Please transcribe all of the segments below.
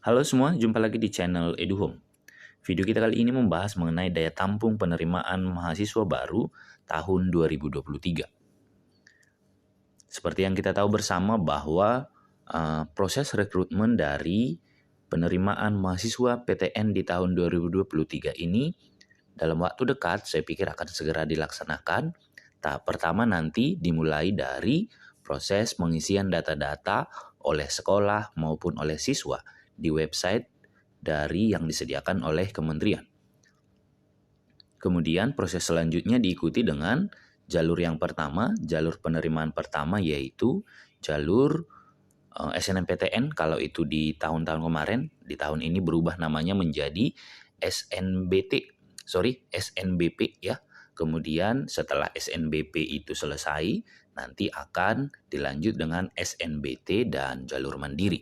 Halo semua, jumpa lagi di channel EduHome. Video kita kali ini membahas mengenai daya tampung penerimaan mahasiswa baru tahun 2023. Seperti yang kita tahu bersama bahwa proses rekrutmen dari penerimaan mahasiswa PTN di tahun 2023 ini dalam waktu dekat saya pikir akan segera dilaksanakan. Tahap pertama nanti dimulai dari proses pengisian data-data oleh sekolah maupun oleh siswa di website dari yang disediakan oleh kementerian. Kemudian proses selanjutnya diikuti dengan jalur yang pertama, jalur penerimaan pertama yaitu jalur SNMPTN kalau itu di tahun-tahun kemarin, di tahun ini berubah namanya menjadi SNBP ya. Kemudian setelah SNBP itu selesai, nanti akan dilanjut dengan SNBT dan jalur mandiri.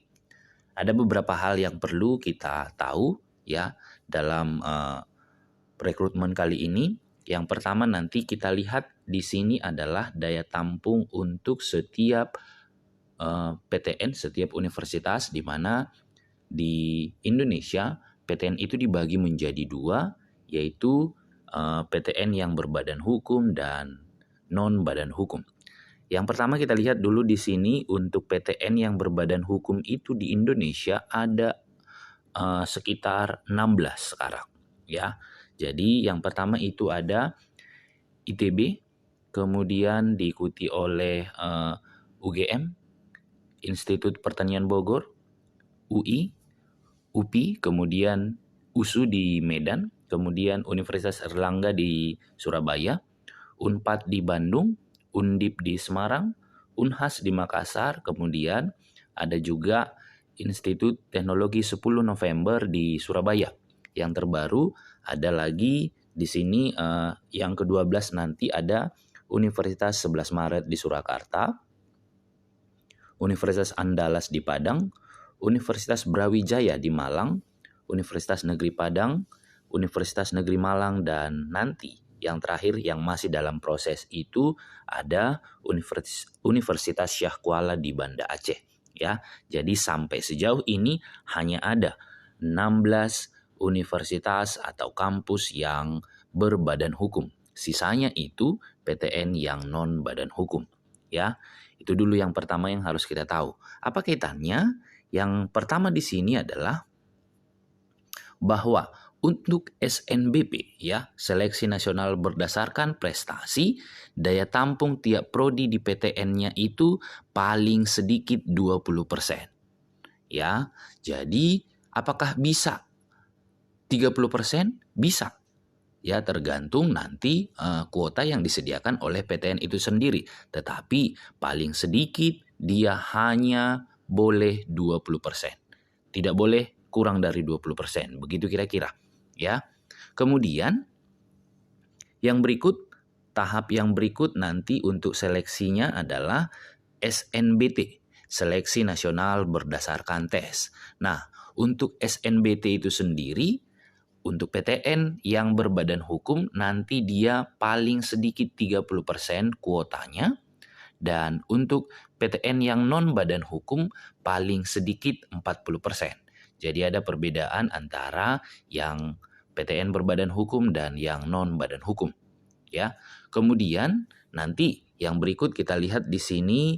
Ada beberapa hal yang perlu kita tahu ya dalam rekrutmen kali ini. Yang pertama nanti kita lihat di sini adalah daya tampung untuk setiap PTN, setiap universitas, di mana di Indonesia PTN itu dibagi menjadi dua, yaitu PTN yang berbadan hukum dan non badan hukum. Yang pertama kita lihat dulu di sini untuk PTN yang berbadan hukum itu di Indonesia ada sekitar 16 sekarang ya. Jadi yang pertama itu ada ITB, kemudian diikuti oleh UGM, Institut Pertanian Bogor, UI, UPI, kemudian USU di Medan, kemudian Universitas Erlangga di Surabaya, Unpad di Bandung, Undip di Semarang, Unhas di Makassar, kemudian ada juga Institut Teknologi 10 November di Surabaya. Yang terbaru ada lagi di sini yang ke-12 nanti ada Universitas 11 Maret di Surakarta, Universitas Andalas di Padang, Universitas Brawijaya di Malang, Universitas Negeri Padang, Universitas Negeri Malang, dan nanti yang terakhir yang masih dalam proses itu ada Universitas Syah Kuala di Banda Aceh ya. Jadi sampai sejauh ini hanya ada 16 universitas atau kampus yang berbadan hukum. Sisanya itu PTN yang non badan hukum ya. Itu dulu yang pertama yang harus kita tahu. Apa kaitannya? Yang pertama di sini adalah bahwa untuk SNBP ya, seleksi nasional berdasarkan prestasi, daya tampung tiap prodi di PTN-nya itu paling sedikit 20%. Ya, jadi apakah bisa 30%? Bisa. Ya, tergantung nanti kuota yang disediakan oleh PTN itu sendiri. Tetapi paling sedikit dia hanya boleh 20%. Tidak boleh kurang dari 20%. Begitu kira-kira. Ya. Kemudian tahap yang berikut nanti untuk seleksinya adalah SNBT, Seleksi Nasional Berdasarkan Tes. Nah, untuk SNBT itu sendiri, untuk PTN yang berbadan hukum nanti dia paling sedikit 30% kuotanya, dan untuk PTN yang non badan hukum paling sedikit 40%. Jadi ada perbedaan antara yang PTN berbadan hukum dan yang non badan hukum ya. Kemudian nanti yang berikut kita lihat di sini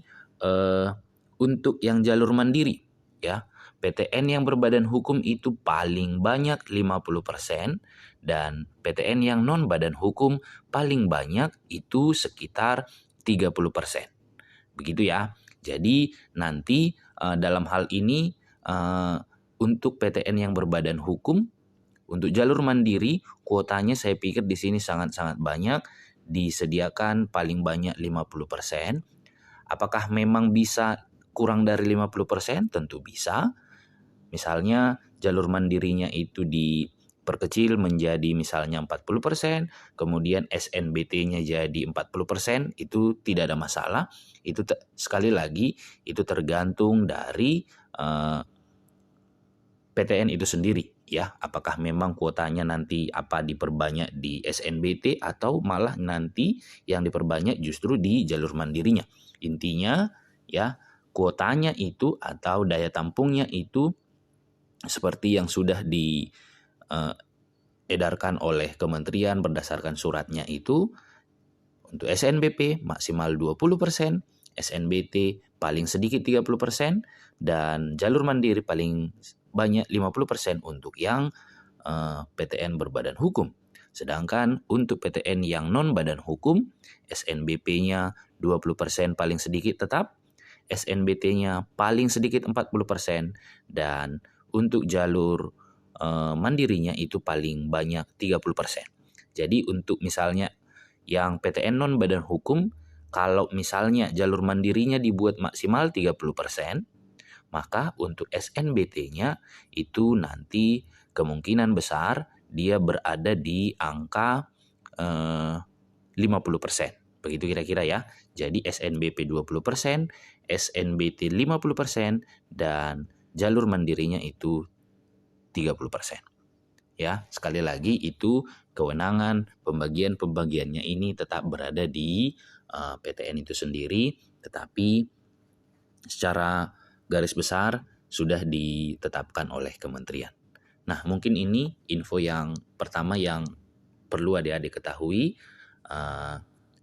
untuk yang jalur mandiri ya. PTN yang berbadan hukum itu paling banyak 50% dan PTN yang non badan hukum paling banyak itu sekitar 30%. Begitu ya. Jadi nanti dalam hal ini untuk PTN yang berbadan hukum, untuk jalur mandiri kuotanya saya pikir di sini sangat-sangat banyak, disediakan paling banyak 50%. Apakah memang bisa kurang dari 50%? Tentu bisa. Misalnya jalur mandirinya itu diperkecil menjadi misalnya 40%, kemudian SNBT-nya jadi 40%, itu tidak ada masalah. Itu sekali lagi itu tergantung dari PTN itu sendiri ya. Apakah memang kuotanya nanti diperbanyak di SNBT atau malah nanti yang diperbanyak justru di jalur mandirinya. Intinya ya, kuotanya itu atau daya tampungnya itu seperti yang sudah diedarkan oleh kementerian berdasarkan suratnya itu, untuk SNBP maksimal 20%, SNBT paling sedikit 30%, dan jalur mandiri paling banyak 50% untuk yang PTN berbadan hukum. Sedangkan untuk PTN yang non badan hukum, SNBP-nya 20% paling sedikit tetap, SNBT-nya paling sedikit 40%, dan untuk jalur mandirinya itu paling banyak 30%. Jadi untuk misalnya yang PTN non badan hukum, kalau misalnya jalur mandirinya dibuat maksimal 30%, maka untuk SNBT-nya itu nanti kemungkinan besar dia berada di angka 50%. Begitu kira-kira ya. Jadi SNBP 20%, SNBT 50%, dan jalur mandirinya itu 30%. Ya, sekali lagi itu kewenangan pembagiannya ini tetap berada di PTN itu sendiri, tetapi secara garis besar sudah ditetapkan oleh kementerian. Nah, mungkin ini info yang pertama yang perlu adik-adik ketahui.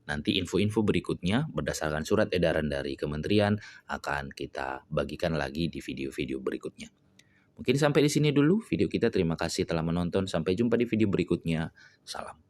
Nanti info-info berikutnya berdasarkan surat edaran dari kementerian akan kita bagikan lagi di video-video berikutnya. Mungkin sampai di sini dulu video kita. Terima kasih telah menonton. Sampai jumpa di video berikutnya. Salam.